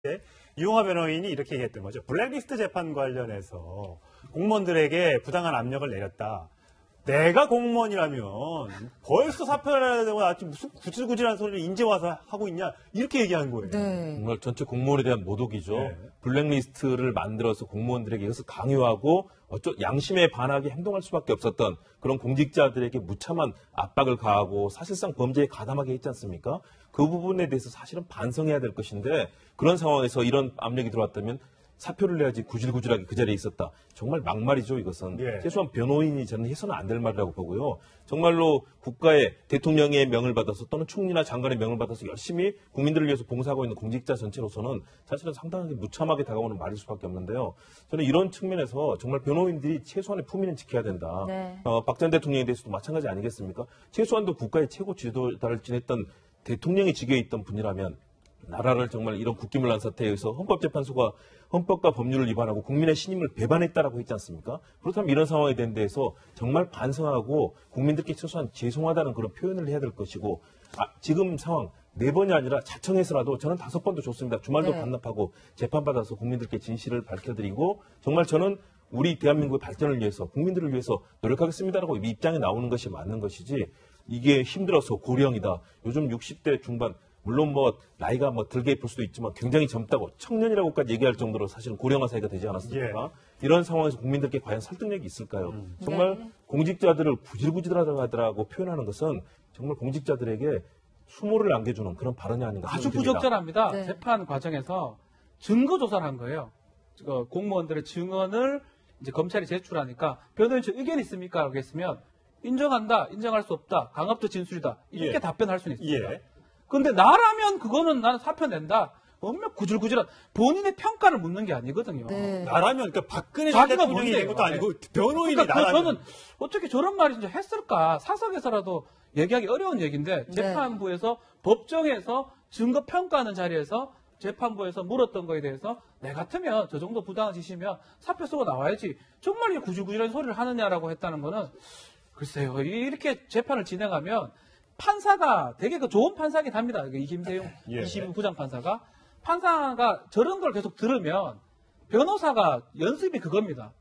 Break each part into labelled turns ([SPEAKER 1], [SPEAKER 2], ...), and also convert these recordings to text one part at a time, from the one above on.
[SPEAKER 1] 때 유용하 변호인이 이렇게 얘기했던 거죠. 블랙리스트 재판 관련해서 공무원들에게 부당한 압력을 내렸다. 내가 공무원이라면 벌써 사표를 해야 되고 무슨 구질구질한 소리를 인제 와서 하고 있냐 이렇게 얘기한 거예요.
[SPEAKER 2] 네.
[SPEAKER 3] 정말 전체 공무원에 대한 모독이죠.
[SPEAKER 1] 네.
[SPEAKER 3] 블랙리스트를 만들어서 공무원들에게 이것을 강요하고 양심에 반하게 행동할 수밖에 없었던 그런 공직자들에게 무참한 압박을 가하고 사실상 범죄에 가담하게 했지 않습니까? 그 부분에 대해서 사실은 반성해야 될 것인데 그런 상황에서 이런 압력이 들어왔다면 사표를 내야지 구질구질하게 그 자리에 있었다. 정말 막말이죠, 이것은.
[SPEAKER 1] 예.
[SPEAKER 3] 최소한 변호인이 저는 해서는 안 될 말이라고 보고요. 정말로 국가의 대통령의 명을 받아서 또는 총리나 장관의 명을 받아서 열심히 국민들을 위해서 봉사하고 있는 공직자 전체로서는 사실은 상당하게 무참하게 다가오는 말일 수밖에 없는데요. 저는 이런 측면에서 정말 변호인들이 최소한의 품위는 지켜야 된다.
[SPEAKER 2] 네.
[SPEAKER 3] 박 전 대통령에 대해서도 마찬가지 아니겠습니까? 최소한도 국가의 최고 지도자를 지냈던 대통령이 직위에 있던 분이라면 나라를 정말 이런 국기문란 사태에 의해서 헌법재판소가 헌법과 법률을 위반하고 국민의 신임을 배반했다라고 했지 않습니까? 그렇다면 이런 상황에 대한 데에서 정말 반성하고 국민들께 최소한 죄송하다는 그런 표현을 해야 될 것이고 지금 상황 4번이 아니라 자청해서라도 저는 5번도 좋습니다. 주말도
[SPEAKER 2] 네.
[SPEAKER 3] 반납하고 재판받아서 국민들께 진실을 밝혀드리고 정말 저는 우리 대한민국의 발전을 위해서 국민들을 위해서 노력하겠습니다라고 입장에 나오는 것이 맞는 것이지 이게 힘들어서 고령이다. 요즘 60대 중반 물론 나이가 들게 볼 수도 있지만 굉장히 젊다고 청년이라고까지 얘기할 정도로 사실은 고령화 사회가 되지 않았습니까?
[SPEAKER 1] 예.
[SPEAKER 3] 이런 상황에서 국민들께 과연 설득력이 있을까요? 정말
[SPEAKER 2] 네.
[SPEAKER 3] 공직자들을 구질구질하다고 표현하는 것은 정말 공직자들에게 수모를 안겨주는 그런 발언이 아닌가
[SPEAKER 4] 아주
[SPEAKER 3] 생각이 듭니다.
[SPEAKER 4] 부적절합니다.
[SPEAKER 2] 네.
[SPEAKER 4] 재판 과정에서 증거 조사를 한 거예요. 공무원들의 증언을 이제 검찰이 제출하니까 변호인 측 의견 있습니까? 라고 했으면 인정한다, 인정할 수 없다, 강압적 진술이다 이렇게
[SPEAKER 1] 예.
[SPEAKER 4] 답변할 수는 있습니다.
[SPEAKER 1] 예.
[SPEAKER 4] 근데 나라면 그거는 나는 사표 낸다. 엄청 구질구질한 본인의 평가를 묻는 게 아니거든요.
[SPEAKER 2] 네.
[SPEAKER 1] 나라면 그러니까 박근혜 전
[SPEAKER 4] 자기가
[SPEAKER 1] 대통령이
[SPEAKER 4] 뭔데요?
[SPEAKER 1] 낸 것도 아니고 변호인이
[SPEAKER 4] 그러니까
[SPEAKER 1] 나라면
[SPEAKER 4] 저는 어떻게 저런 말이 진짜 했을까? 사석에서라도 얘기하기 어려운 얘기인데
[SPEAKER 2] 네.
[SPEAKER 4] 재판부에서 법정에서 증거 평가하는 자리에서 재판부에서 물었던 거에 대해서 내 같으면 저 정도 부당한 짓이면 사표 쓰고 나와야지 정말 이 구질구질한 소리를 하느냐라고 했다는 거는 글쎄요. 이렇게 재판을 진행하면 판사가 되게 좋은 판사긴 합니다. 이 김세용
[SPEAKER 1] 예.
[SPEAKER 4] 22부 부장판사가 판사가 저런 걸 계속 들으면 변호사가 연습이 그겁니다.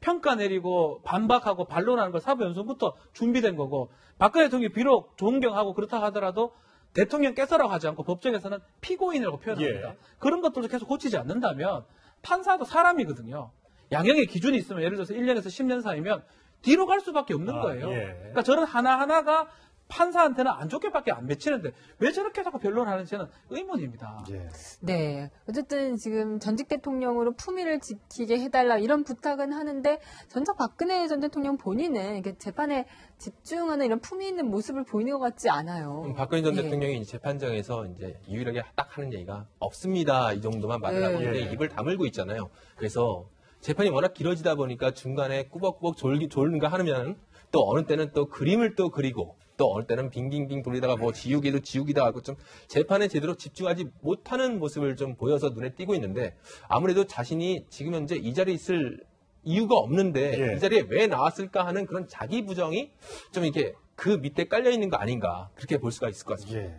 [SPEAKER 4] 평가 내리고 반박하고 반론하는 걸 사법연수부터 준비된 거고 박근혜 대통령이 비록 존경하고 그렇다 하더라도 대통령께서라고 하지 않고 법정에서는 피고인이라고 표현합니다.
[SPEAKER 1] 예.
[SPEAKER 4] 그런 것들도 계속 고치지 않는다면 판사도 사람이거든요. 양형의 기준이 있으면 예를 들어서 1년에서 10년 사이면 뒤로 갈 수밖에 없는 거예요.
[SPEAKER 1] 예.
[SPEAKER 4] 그러니까 저런 하나하나가 판사한테는 안 좋게밖에 안 맺히는데 왜 저렇게 자꾸 변론하는지는 의문입니다.
[SPEAKER 1] 예.
[SPEAKER 2] 네. 어쨌든 지금 전직 대통령으로 품위를 지키게 해달라 이런 부탁은 하는데 전적 박근혜 전 대통령 본인은 이렇게 재판에 집중하는 이런 품위 있는 모습을 보이는 것 같지 않아요.
[SPEAKER 5] 박근혜 전
[SPEAKER 2] 예.
[SPEAKER 5] 대통령이 이제 재판장에서 이제 유일하게 딱 하는 얘기가 없습니다. 이 정도만 말을
[SPEAKER 2] 예.
[SPEAKER 5] 하고 있는데 입을 다물고 있잖아요. 그래서 재판이 워낙 길어지다 보니까 중간에 꾸벅꾸벅 졸는가 하면 또 어느 때는 또 그림을 또 그리고 또 어느 때는 빙빙빙 돌리다가 지우기다 하고 좀 재판에 제대로 집중하지 못하는 모습을 좀 보여서 눈에 띄고 있는데 아무래도 자신이 지금 현재 이 자리에 있을 이유가 없는데
[SPEAKER 1] 예.
[SPEAKER 5] 이 자리에 왜 나왔을까 하는 그런 자기 부정이 좀 이렇게 그 밑에 깔려 있는 거 아닌가 그렇게 볼 수가 있을 것 같습니다.
[SPEAKER 1] 예.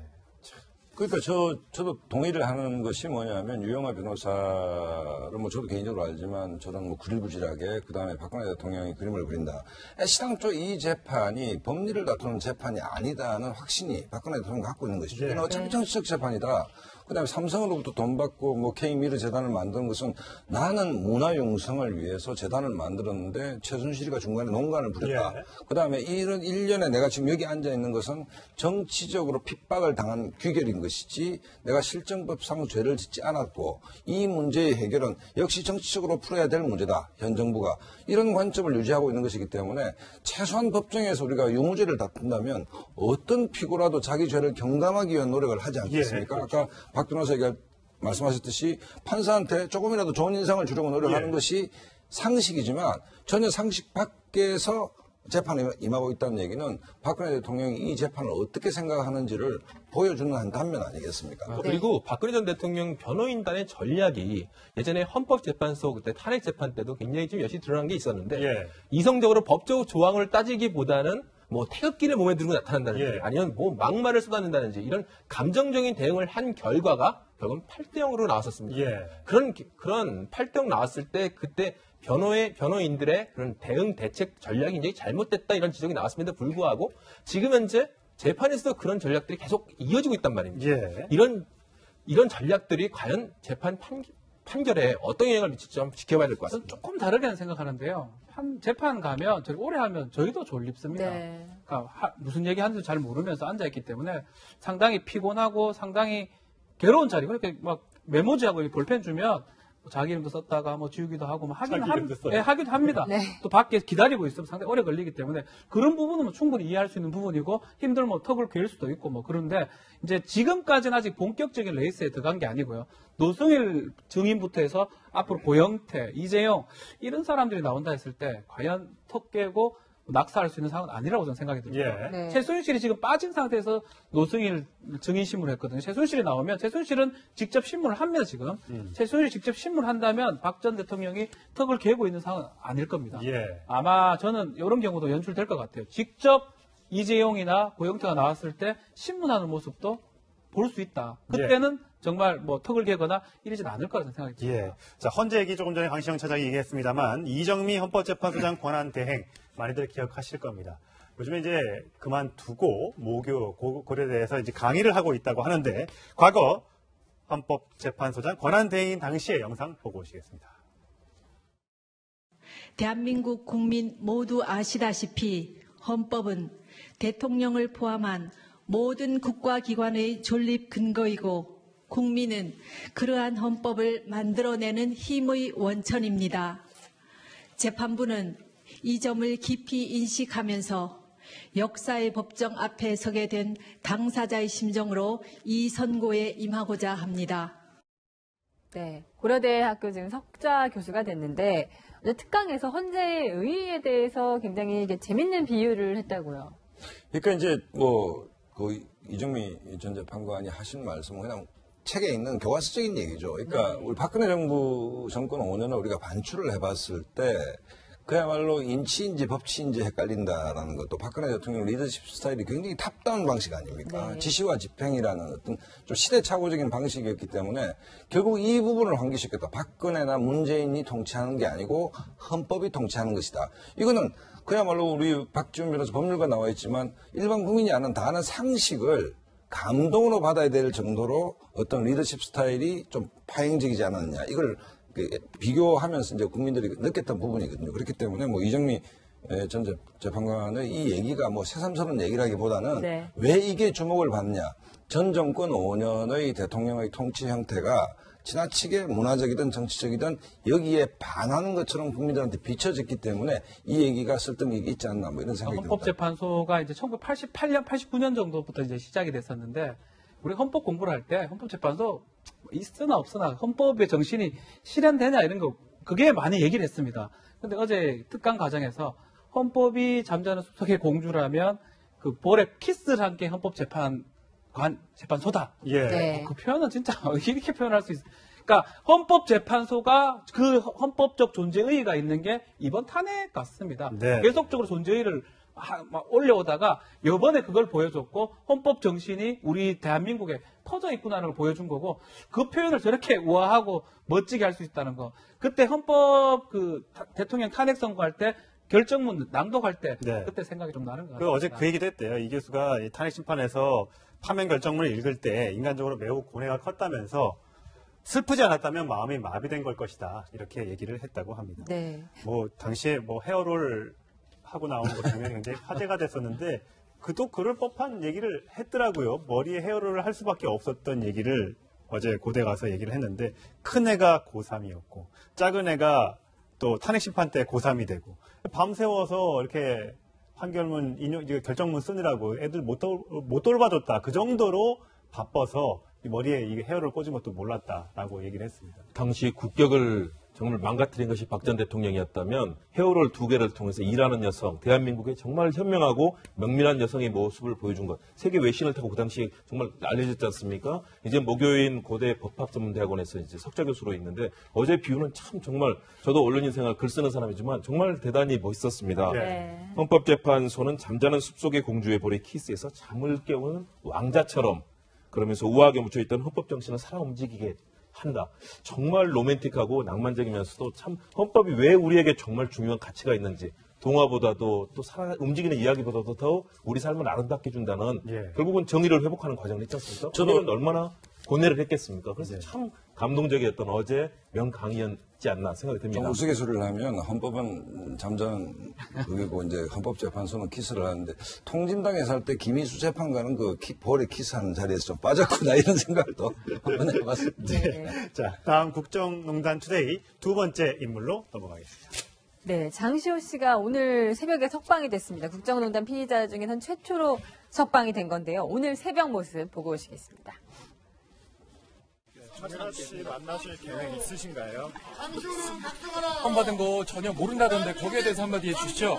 [SPEAKER 6] 그러니까 저도 동의를 하는 것이 뭐냐면 유영하 변호사를 저도 개인적으로 알지만 저는 구질구질하게 그다음에 박근혜 대통령이 그림을 그린다. 시당초 이 재판이 법리를 다투는 재판이 아니다는 확신이 박근혜 대통령이 갖고 있는 것이죠. 이건 어차피 정치적 재판이다. 그다음에 삼성으로부터 돈 받고 K미르 재단을 만드는 것은 나는 문화 융성을 위해서 재단을 만들었는데 최순실이가 중간에 농간을 부렸다.
[SPEAKER 1] 예.
[SPEAKER 6] 그다음에 이런 일련에 내가 지금 여기 앉아 있는 것은 정치적으로 핍박을 당한 귀결인 것이지 내가 실정법상 죄를 짓지 않았고 이 문제의 해결은 역시 정치적으로 풀어야 될 문제다. 현 정부가 이런 관점을 유지하고 있는 것이기 때문에 최소한 법정에서 우리가 유무죄를 다툰다면 어떤 피고라도 자기 죄를 경감하기 위한 노력을 하지 않겠습니까?
[SPEAKER 1] 예, 그렇죠.
[SPEAKER 6] 아까 박 변호사가 말씀하셨듯이 판사한테 조금이라도 좋은 인상을 주려고 노력하는
[SPEAKER 1] 예.
[SPEAKER 6] 것이 상식이지만 전혀 상식 밖에서 재판에 임하고 있다는 얘기는 박근혜 대통령이 이 재판을 어떻게 생각하는지를 보여주는 한 단면 아니겠습니까?
[SPEAKER 5] 그리고 박근혜 전 대통령 변호인단의 전략이 예전에 헌법재판소 그때 탄핵 재판 때도 굉장히 좀 여실히 드러난 게 있었는데
[SPEAKER 1] 예.
[SPEAKER 5] 이성적으로 법적 조항을 따지기보다는 태극기를 몸에 들고 나타난다든지
[SPEAKER 1] 예.
[SPEAKER 5] 아니면 막말을 쏟아낸다든지 이런 감정적인 대응을 한 결과가 결국은 8대0으로 나왔었습니다.
[SPEAKER 1] 예.
[SPEAKER 5] 그런 8대0 나왔을 때 그때 변호인들의 그런 대응 대책 전략이 굉장히 잘못됐다 이런 지적이 나왔음에도 불구하고 지금 현재 재판에서도 그런 전략들이 계속 이어지고 있단 말입니다.
[SPEAKER 1] 예.
[SPEAKER 5] 이런 전략들이 과연 재판 판결에 어떤 영향을 미칠지 좀 지켜봐야 될 것
[SPEAKER 4] 저는
[SPEAKER 5] 같습니다.
[SPEAKER 4] 조금 다르게 생각하는데요. 재판 가면 저희 오래 하면 저희도 졸립습니다.
[SPEAKER 2] 네.
[SPEAKER 4] 그러니까 무슨 얘기 하는지 잘 모르면서 앉아있기 때문에 상당히 피곤하고 상당히 괴로운 자리. 그렇게 막 메모지하고 이렇게 볼펜 주면 자기 이름도 썼다가 뭐 지우기도 하고 뭐
[SPEAKER 1] 자기 이름도 써요.
[SPEAKER 4] 하기도 합니다.
[SPEAKER 2] 네.
[SPEAKER 4] 또 밖에 기다리고 있으면 상당히 오래 걸리기 때문에 그런 부분은 뭐 충분히 이해할 수 있는 부분이고 힘들면 턱을 괴일 수도 있고 뭐 그런데 이제 지금까지는 아직 본격적인 레이스에 들어간 게 아니고요. 노승일 증인부터 해서 앞으로 고영태, 이재용 이런 사람들이 나온다 했을 때 과연 턱 깨고 낙사할 수 있는 상황은 아니라고 저는 생각이 듭니다.
[SPEAKER 1] 예.
[SPEAKER 2] 네.
[SPEAKER 4] 최순실이 지금 빠진 상태에서 노승일 증인 신문을 했거든요. 최순실이 나오면 최순실은 직접 신문을 합니다, 지금. 최순실이 직접 신문을 한다면 박 전 대통령이 턱을 개고 있는 상황은 아닐 겁니다.
[SPEAKER 1] 예.
[SPEAKER 4] 아마 저는 이런 경우도 연출될 것 같아요. 직접 이재용이나 고영태가 나왔을 때 신문하는 모습도 볼 수 있다. 그때는 정말 뭐 턱을 개거나 이러진 않을 거라는 생각이 듭니다.
[SPEAKER 1] 예. 자, 헌재 얘기 조금 전에 강시영 차장이 얘기했습니다만 이정미 헌법재판소장 권한 대행 많이들 기억하실 겁니다. 요즘에 이제 그만두고 모교 고려대에서 이제 강의를 하고 있다고 하는데 과거 헌법재판소장 권한 대행인 당시의 영상 보고 오시겠습니다.
[SPEAKER 7] 대한민국 국민 모두 아시다시피 헌법은 대통령을 포함한 모든 국가기관의 존립 근거이고 국민은 그러한 헌법을 만들어내는 힘의 원천입니다. 재판부는 이 점을 깊이 인식하면서 역사의 법정 앞에 서게 된 당사자의 심정으로 이 선고에 임하고자 합니다.
[SPEAKER 2] 네. 고려대학교 지금 석좌 교수가 됐는데 어제 특강에서 헌재의 의의에 대해서 굉장히 이게 재밌는 비유를 했다고요.
[SPEAKER 6] 그러니까 이제 그 이정미 전 재판관이 하신 말씀은 그냥 책에 있는 교과서적인 얘기죠. 그러니까 우리 박근혜 정부 정권 5년을 우리가 반출을 해봤을 때 그야말로 인치인지 법치인지 헷갈린다라는 것도 박근혜 대통령 리더십 스타일이 굉장히 탑다운 방식 아닙니까?
[SPEAKER 2] 네.
[SPEAKER 6] 지시와 집행이라는 어떤 좀 시대착오적인 방식이었기 때문에 결국 이 부분을 환기시켰다. 박근혜나 문재인이 통치하는 게 아니고 헌법이 통치하는 것이다. 이거는 그야말로 우리 박지원 변호사 법률가 나와 있지만 일반 국민이 아는 다 아는 상식을 감동으로 받아야 될 정도로 어떤 리더십 스타일이 좀 파행적이지 않았느냐. 이걸 비교하면서 이제 국민들이 느꼈던 부분이거든요. 그렇기 때문에 뭐 이정미 전 재판관의 이 얘기가 뭐 새삼스러운 얘기라기보다는
[SPEAKER 2] 네.
[SPEAKER 6] 왜 이게 주목을 받느냐. 전 정권 5년의 대통령의 통치 형태가 지나치게 문화적이든 정치적이든 여기에 반하는 것처럼 국민들한테 비춰졌기 때문에 이 얘기가 설득력이 있지 않나 뭐 이런 생각이 듭니다.
[SPEAKER 4] 헌법재판소가 이제 1988년, 89년 정도부터 이제 시작이 됐었는데 우리 헌법 공부를 할 때 헌법재판소 있으나 없으나 헌법의 정신이 실현되냐 이런 거 그게 많이 얘기를 했습니다. 근데 어제 특강 과정에서 헌법이 잠자는 숲속의 공주라면 그 볼에 키스를 한 게 헌법재판소다.
[SPEAKER 1] 예.
[SPEAKER 2] 네.
[SPEAKER 4] 그 표현은 진짜 이렇게 표현할 수 있어요. 그러니까 헌법재판소가 그 헌법적 존재의의가 있는 게 이번 탄핵 같습니다.
[SPEAKER 1] 네.
[SPEAKER 4] 계속적으로 존재의의를 막 올려오다가 이번에 그걸 보여줬고 헌법 정신이 우리 대한민국에 퍼져 있구나를 보여준 거고 그 표현을 저렇게 우아하고 멋지게 할 수 있다는 거. 그때 헌법 대통령 탄핵 선고할 때 결정문 낭독할 때
[SPEAKER 1] 네.
[SPEAKER 4] 그때 생각이 좀 나는 것
[SPEAKER 1] 그
[SPEAKER 4] 같아요.
[SPEAKER 1] 어제 그 얘기도 했대요. 이 교수가 이 탄핵 심판에서 파면 결정문을 읽을 때 인간적으로 매우 고뇌가 컸다면서 슬프지 않았다면 마음이 마비된 걸 것이다. 이렇게 얘기를 했다고 합니다.
[SPEAKER 2] 네.
[SPEAKER 1] 뭐 당시에 뭐 헤어롤 하고 나온 거 장면이 굉장히 화제가 됐었는데 그도 그럴 법한 얘기를 했더라고요. 머리에 헤어롤을 할 수밖에 없었던 얘기를 어제 고대 가서 얘기를 했는데 큰 애가 고3이었고 작은 애가 또 탄핵 심판 때 고3이 되고 밤새워서 이렇게 판결문 결정문 쓰느라고 애들 못 돌봐줬다. 그 정도로 바빠서 이 머리에 이 헤어롤 꽂은 것도 몰랐다라고 얘기를 했습니다.
[SPEAKER 3] 당시 국격을 정말 망가뜨린 것이 박 전 대통령이었다면 헤어롤 2개를 통해서 일하는 여성, 대한민국의 정말 현명하고 명민한 여성의 모습을 보여준 것. 세계 외신을 타고 그 당시 정말 알려졌지 않습니까? 이제 모교인 고대 법학전문대학원에서 이제 석좌 교수로 있는데 어제 비유는 참 정말 저도 언론인 생활 글 쓰는 사람이지만 정말 대단히 멋있었습니다.
[SPEAKER 2] 네.
[SPEAKER 3] 헌법재판소는 잠자는 숲속의 공주의 볼에 키스해서 잠을 깨우는 왕자처럼 그러면서 우아하게 묻혀있던 헌법 정신을 살아 움직이게 한다. 정말 로맨틱하고 낭만적이면서도 참 헌법이 왜 우리에게 정말 중요한 가치가 있는지 동화보다도 또 살아 움직이는 이야기보다도 더 우리 삶을 아름답게 해준다는
[SPEAKER 1] 예.
[SPEAKER 3] 결국은 정의를 회복하는 과정을 했지 않습니까? 저는 얼마나 고뇌를 했겠습니까? 그래서 참 감동적이었던 어제 명강의였지 않나 생각이 듭니다.
[SPEAKER 6] 좀 우스갯소리를 하면 헌법은 잠자는 그리고 이제 헌법재판소는 키스를 하는데 통진당에서 할 때 김희수 재판관은 그 벌에 키스하는 자리에서 좀 빠졌구나 이런 생각도 한번 해봤습니다.
[SPEAKER 2] 네.
[SPEAKER 1] 자, 다음 국정농단 투데이 두 번째 인물로 넘어가겠습니다.
[SPEAKER 2] 네, 장시호 씨가 오늘 새벽에 석방이 됐습니다. 국정농단 피의자 중에선 최초로 석방이 된 건데요. 오늘 새벽 모습 보고 오시겠습니다.
[SPEAKER 1] 장시호 씨 만나실 계획 있으신가요?
[SPEAKER 8] 처음받은 거 전혀 모른다던데 거기에 대해서 한마디 해주시죠.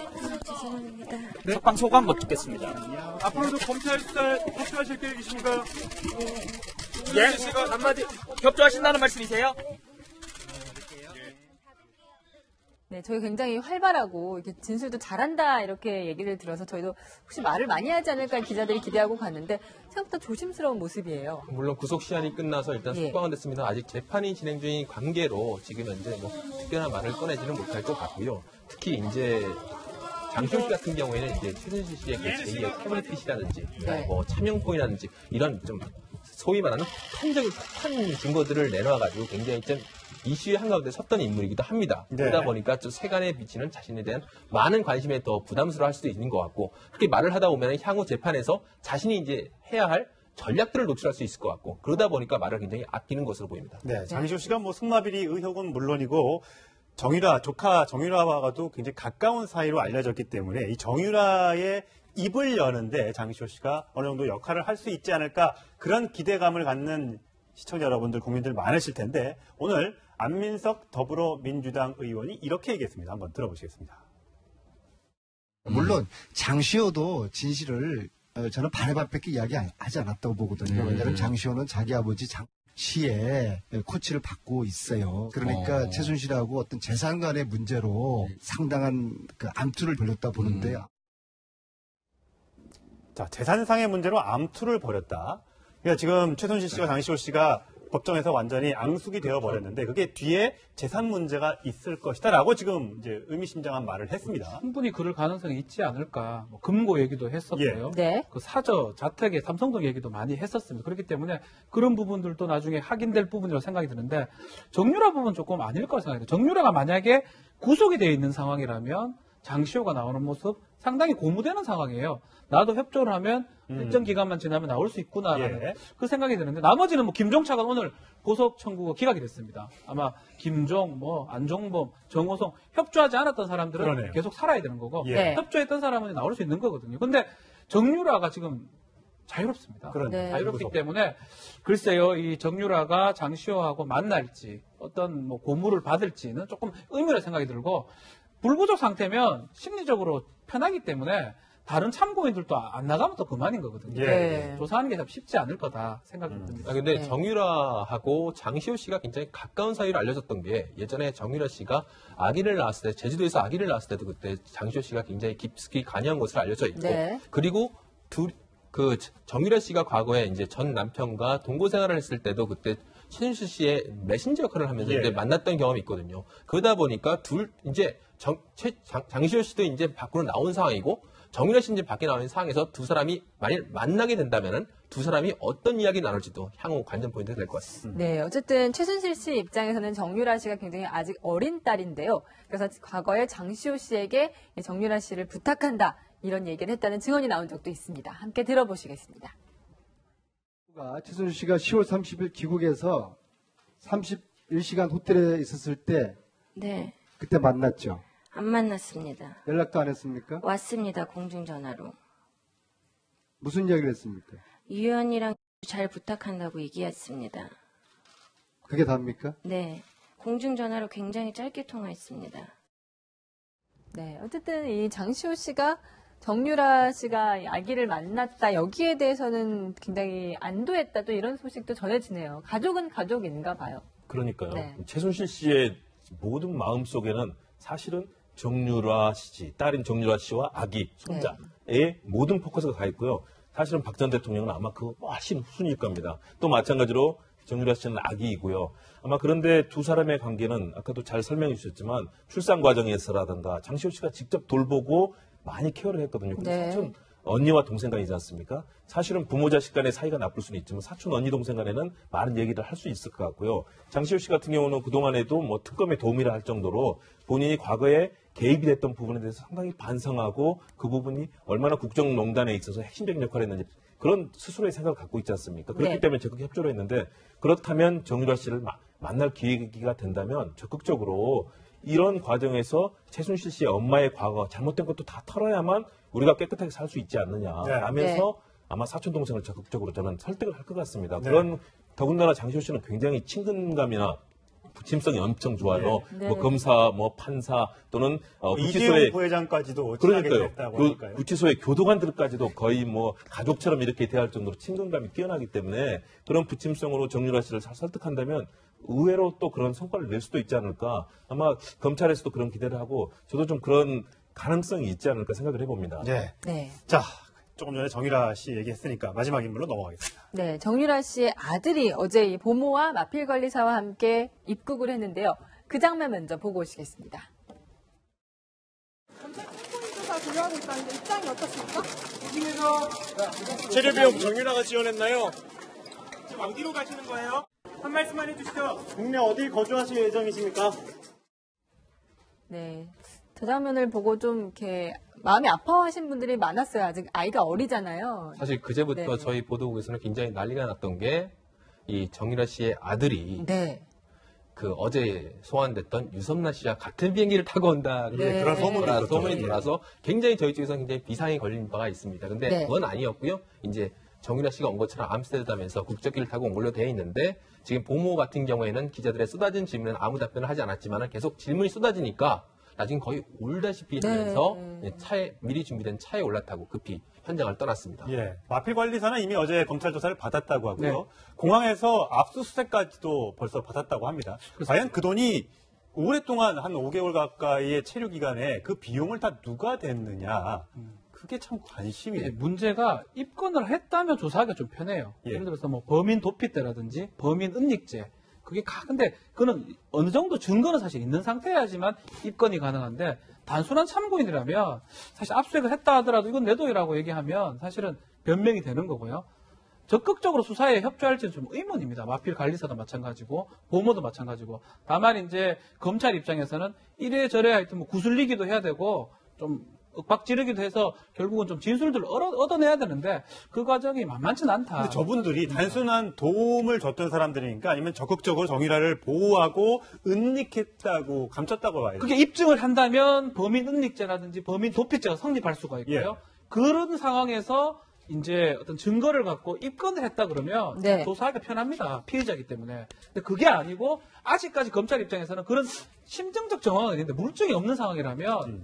[SPEAKER 9] 네. 석방 소감 못 듣겠습니다.
[SPEAKER 8] 앞으로도 검찰 수사에 협조하실 계획이십니까?
[SPEAKER 9] 예? 한마디 협조하신다는 말씀이세요?
[SPEAKER 2] 네, 저희 굉장히 활발하고 이렇게 진술도 잘한다 이렇게 얘기를 들어서 저희도 혹시 말을 많이 하지 않을까 기자들이 기대하고 갔는데 생각보다 조심스러운 모습이에요.
[SPEAKER 5] 물론 구속 시한이 끝나서 일단
[SPEAKER 2] 예.
[SPEAKER 5] 석방은 됐습니다. 아직 재판이 진행 중인 관계로 지금 현재 뭐 특별한 말을 꺼내지는 못할 것 같고요. 특히 이제 장시호 씨 같은 경우에는 이제 최순실 씨의 그 제2의 캐머리핏이라든지
[SPEAKER 2] 네.
[SPEAKER 5] 뭐 참용권이라든지 이런 좀 소위 말하는 폭탄적인 폭탄 증거들을 내놔가지고 굉장히 좀 이슈의 한가운데 섰던 인물이기도 합니다.
[SPEAKER 1] 네.
[SPEAKER 5] 그러다 보니까 좀 세간에 비치는 자신에 대한 많은 관심에 더 부담스러워할 수도 있는 것 같고 그렇게 말을 하다 보면 향후 재판에서 자신이 이제 해야 할 전략들을 노출할 수 있을 것 같고 그러다 보니까 말을 굉장히 아끼는 것으로 보입니다.
[SPEAKER 1] 네, 장시호 씨가 뭐 승마비리 의혹은 물론이고 정유라 조카 정유라와도 굉장히 가까운 사이로 알려졌기 때문에 이 정유라의 입을 여는데 장시호 씨가 어느 정도 역할을 할 수 있지 않을까 그런 기대감을 갖는 시청자 여러분들 국민들 많으실 텐데 오늘 안민석 더불어민주당 의원이 이렇게 얘기했습니다. 한번 들어보시겠습니다.
[SPEAKER 10] 물론 장시호도 진실을 저는 바래바밖에 이야기하지 않았다고 보거든요. 왜냐하면 장시호는 자기 아버지 장시의 코치를 받고 있어요. 그러니까 최순실하고 어떤 재산 간의 문제로 상당한 그 암투를 벌였다 보는데요.
[SPEAKER 1] 자, 재산상의 문제로 암투를 벌였다. 그러니까 지금 최순실 씨와 장시호 씨가 법정에서 완전히 앙숙이 되어 버렸는데 그게 뒤에 재산 문제가 있을 것이다라고 지금 이제 의미심장한 말을 했습니다.
[SPEAKER 4] 충분히 그럴 가능성이 있지 않을까. 뭐 금고 얘기도 했었고요.
[SPEAKER 2] 네.
[SPEAKER 4] 그 사저, 자택의 삼성동 얘기도 많이 했었습니다. 그렇기 때문에 그런 부분들도 나중에 확인될 부분이라고 생각이 드는데 정유라 부분 조금 아닐 거라고 생각해요. 정유라가 만약에 구속이 되어 있는 상황이라면 장시호가 나오는 모습 상당히 고무되는 상황이에요. 나도 협조를 하면 일정 기간만 지나면 나올 수 있구나라는
[SPEAKER 1] 예.
[SPEAKER 4] 그 생각이 드는데 나머지는 뭐 김종차가 오늘 고속 청구가 기각이 됐습니다. 아마 김종, 뭐 안종범, 정호성 협조하지 않았던 사람들은
[SPEAKER 1] 그러네요.
[SPEAKER 4] 계속 살아야 되는 거고
[SPEAKER 1] 예.
[SPEAKER 2] 네.
[SPEAKER 4] 협조했던 사람은 나올 수 있는 거거든요. 근데 정유라가 지금 자유롭습니다.
[SPEAKER 1] 그러네요.
[SPEAKER 2] 네.
[SPEAKER 4] 자유롭기 때문에 글쎄요, 이 정유라가 장시호하고 만날지 어떤 뭐 고무를 받을지는 조금 의문의 생각이 들고 불구속 상태면 심리적으로 편하기 때문에 다른 참고인들도 안 나가면 또 그만인 거거든요.
[SPEAKER 1] 예.
[SPEAKER 2] 네.
[SPEAKER 4] 조사하는 게 참 쉽지 않을 거다 생각이 듭니다.
[SPEAKER 5] 근데
[SPEAKER 2] 네.
[SPEAKER 5] 정유라하고 장시호 씨가 굉장히 가까운 사이로 알려졌던 게 예전에 정유라 씨가 아기를 낳았을 때 제주도에서 아기를 낳았을 때도 그때 장시호 씨가 굉장히 깊숙이 관여한 것으로 알려져 있고
[SPEAKER 2] 네.
[SPEAKER 5] 그리고 정유라 씨가 과거에 이제 전 남편과 동거 생활을 했을 때도 그때 최순실 씨의 메신저 역할을 하면서
[SPEAKER 1] 예.
[SPEAKER 5] 이제 만났던 경험이 있거든요. 그러다 보니까 장시호 씨도 이제 밖으로 나온 상황이고 정유라 씨는 이제 밖에 나오는 상황에서 두 사람이 만일 만나게 된다면은 두 사람이 어떤 이야기 나눌지도 향후 관전 포인트가 될 것 같습니다.
[SPEAKER 2] 네, 어쨌든 최순실 씨 입장에서는 정유라 씨가 굉장히 아직 어린 딸인데요. 그래서 과거에 장시호 씨에게 정유라 씨를 부탁한다 이런 얘기를 했다는 증언이 나온 적도 있습니다. 함께 들어보시겠습니다.
[SPEAKER 10] 최순실 씨가 10월 30일 귀국해서 31시간 호텔에 있었을 때
[SPEAKER 11] 네,
[SPEAKER 10] 그때 만났죠.
[SPEAKER 11] 안 만났습니다.
[SPEAKER 10] 연락도 안 했습니까?
[SPEAKER 11] 왔습니다. 공중전화로.
[SPEAKER 10] 무슨 이야기를 했습니까?
[SPEAKER 11] 유 의원이랑 잘 부탁한다고 얘기했습니다.
[SPEAKER 10] 그게 답니까?
[SPEAKER 11] 네, 공중전화로 굉장히 짧게 통화했습니다.
[SPEAKER 2] 네, 어쨌든 이 장시호 씨가 정유라 씨가 아기를 만났다 여기에 대해서는 굉장히 안도했다 또 이런 소식도 전해지네요. 가족은 가족인가 봐요.
[SPEAKER 3] 그러니까요.
[SPEAKER 2] 네.
[SPEAKER 3] 최순실 씨의 모든 마음 속에는 사실은 정유라 씨, 딸인 정유라 씨와 아기, 손자의 모든 포커스가 가 있고요. 사실은 박 전 대통령은 아마 그 훨씬 후순위일 겁니다. 또 마찬가지로 정유라 씨는 아기이고요. 아마 그런데 두 사람의 관계는 아까도 잘 설명해 주셨지만 출산 과정에서라든가 장시호 씨가 직접 돌보고 많이 케어를 했거든요.
[SPEAKER 2] 네.
[SPEAKER 3] 사촌 언니와 동생 간이지 않습니까? 사실은 부모 자식 간의 사이가 나쁠 수는 있지만 사촌 언니 동생 간에는 많은 얘기를 할 수 있을 것 같고요. 장시호 씨 같은 경우는 그동안에도 뭐 특검에 도움이라 할 정도로 본인이 과거에 개입이 됐던 부분에 대해서 상당히 반성하고 그 부분이 얼마나 국정농단에 있어서 핵심적인 역할을 했는지 그런 스스로의 생각을 갖고 있지 않습니까? 그렇기
[SPEAKER 2] 네.
[SPEAKER 3] 때문에 적극 협조를 했는데 그렇다면 정유라 씨를 만날 기회가 된다면 적극적으로 이런 과정에서 최순실 씨의 엄마의 과거 잘못된 것도 다 털어야만 우리가 깨끗하게 살 수 있지 않느냐 라면서 아마 사촌 동생을 적극적으로 저는 설득을 할 것 같습니다.
[SPEAKER 1] 네.
[SPEAKER 3] 그런 더군다나 장시호 씨는 굉장히 친근감이나 부침성이 엄청 좋아요.
[SPEAKER 2] 네.
[SPEAKER 3] 뭐 검사, 뭐 판사 또는
[SPEAKER 1] 이재용
[SPEAKER 3] 구치소의
[SPEAKER 1] 부회장까지도 친하게
[SPEAKER 3] 그러니까요.
[SPEAKER 1] 됐다고
[SPEAKER 3] 그
[SPEAKER 1] 하니까요.
[SPEAKER 3] 구치소의 교도관들까지도 거의 뭐 가족처럼 이렇게 대할 정도로 친근감이 뛰어나기 때문에 그런 부침성으로 정유라 씨를 잘 설득한다면 의외로 또 그런 성과를 낼 수도 있지 않을까. 아마 검찰에서도 그런 기대를 하고 저도 좀 그런 가능성이 있지 않을까 생각을 해봅니다.
[SPEAKER 1] 네.
[SPEAKER 2] 네.
[SPEAKER 1] 자, 조금 전에 정유라 씨 얘기했으니까 마지막 인물로 넘어가겠습니다.
[SPEAKER 2] 네, 정유라 씨의 아들이 어제 이 보모와 마필관리사와 함께 입국을 했는데요. 그 장면 먼저 보고 오시겠습니다.
[SPEAKER 1] 체류 비용 정유라가 지원했나요?
[SPEAKER 9] 지금 어디로 가시는 거예요? 한 말씀만 해주시죠.
[SPEAKER 1] 국내 어디 거주하실 예정이십니까?
[SPEAKER 2] 네, 저 장면을 보고 좀 이렇게 마음이 아파하신 분들이 많았어요. 아직 아이가 어리잖아요.
[SPEAKER 5] 사실 그제부터
[SPEAKER 2] 네.
[SPEAKER 5] 저희 보도국에서는 굉장히 난리가 났던 게 이 정유라 씨의 아들이
[SPEAKER 2] 네.
[SPEAKER 5] 그 어제 소환됐던 유섬나 씨와 같은 비행기를 타고 온다.
[SPEAKER 2] 네.
[SPEAKER 1] 그런 소문이
[SPEAKER 5] 소문이 돌아서 굉장히 저희 쪽에서 굉장히 비상이 걸린 바가 있습니다. 근데
[SPEAKER 2] 네.
[SPEAKER 5] 그건 아니었고요. 이제 정유라 씨가 온 것처럼 암스테르담에서 국적기를 타고 온 걸로 되어 있는데 지금 보모 같은 경우에는 기자들의 쏟아진 질문에 아무 답변을 하지 않았지만 계속 질문이 쏟아지니까 나중에 거의 울다시피 하면서 차에 미리 준비된 차에 올라타고 급히 현장을 떠났습니다.
[SPEAKER 1] 예. 마필 관리사는 이미 어제 검찰 조사를 받았다고 하고요.
[SPEAKER 4] 네.
[SPEAKER 1] 공항에서 압수수색까지도 벌써 받았다고 합니다. 과연 그 돈이 오랫동안 한 5개월 가까이의 체류 기간에 그 비용을 다 누가 댔느냐. 그게 참 관심이
[SPEAKER 4] 예, 문제가 입건을 했다면 조사하기가 좀 편해요.
[SPEAKER 1] 예.
[SPEAKER 4] 예를 들어서 뭐 범인 도피죄라든지 범인 은닉죄. 그게 근데 그거는 어느 정도 증거는 사실 있는 상태여야지만 입건이 가능한데 단순한 참고인이라면 사실 압수수색을 했다 하더라도 이건 내 돈이라고 얘기하면 사실은 변명이 되는 거고요. 적극적으로 수사에 협조할지는 좀 의문입니다. 마필 관리사도 마찬가지고 보모도 마찬가지고. 다만 이제 검찰 입장에서는 이래저래 하여튼 뭐 구슬리기도 해야 되고 좀 윽박지르기도 해서 결국은 좀 진술들을 얻어내야 되는데 그 과정이 만만치는 않다.
[SPEAKER 1] 근데 저분들이 단순한 도움을 줬던 사람들이니까 아니면 적극적으로 정유라를 보호하고 은닉했다고 감췄다고 봐야죠.
[SPEAKER 4] 그게 입증을 한다면 범인 은닉죄라든지 범인 도피죄가 성립할 수가 있고요.
[SPEAKER 1] 예.
[SPEAKER 4] 그런 상황에서 이제 어떤 증거를 갖고 입건을 했다 그러면
[SPEAKER 2] 네.
[SPEAKER 4] 조사하기가 편합니다. 피해자이기 때문에. 근데 그게 아니고 아직까지 검찰 입장에서는 그런 심증적 정황은 있는데 물증이 없는 상황이라면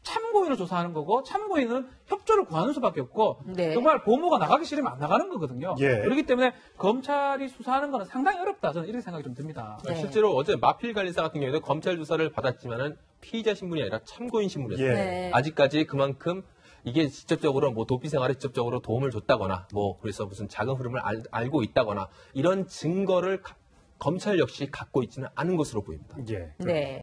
[SPEAKER 4] 참고인을 조사하는 거고 참고인은 협조를 구하는 수밖에 없고
[SPEAKER 2] 네.
[SPEAKER 4] 정말 보모가 나가기 싫으면 안 나가는 거거든요.
[SPEAKER 1] 예.
[SPEAKER 4] 그렇기 때문에 검찰이 수사하는 거는 상당히 어렵다. 저는 이렇게 생각이 좀 듭니다.
[SPEAKER 2] 네.
[SPEAKER 5] 실제로 어제 마필 관리사 같은 경우에도 검찰 조사를 받았지만은 피의자 신분이 아니라 참고인 신분이었어요.
[SPEAKER 1] 예.
[SPEAKER 2] 네.
[SPEAKER 5] 아직까지 그만큼 이게 직접적으로 뭐 도피 생활에 직접적으로 도움을 줬다거나 뭐 그래서 무슨 작은 흐름을 알고 있다거나 이런 증거를 검찰 역시 갖고 있지는 않은 것으로 보입니다.
[SPEAKER 1] 예.
[SPEAKER 2] 네.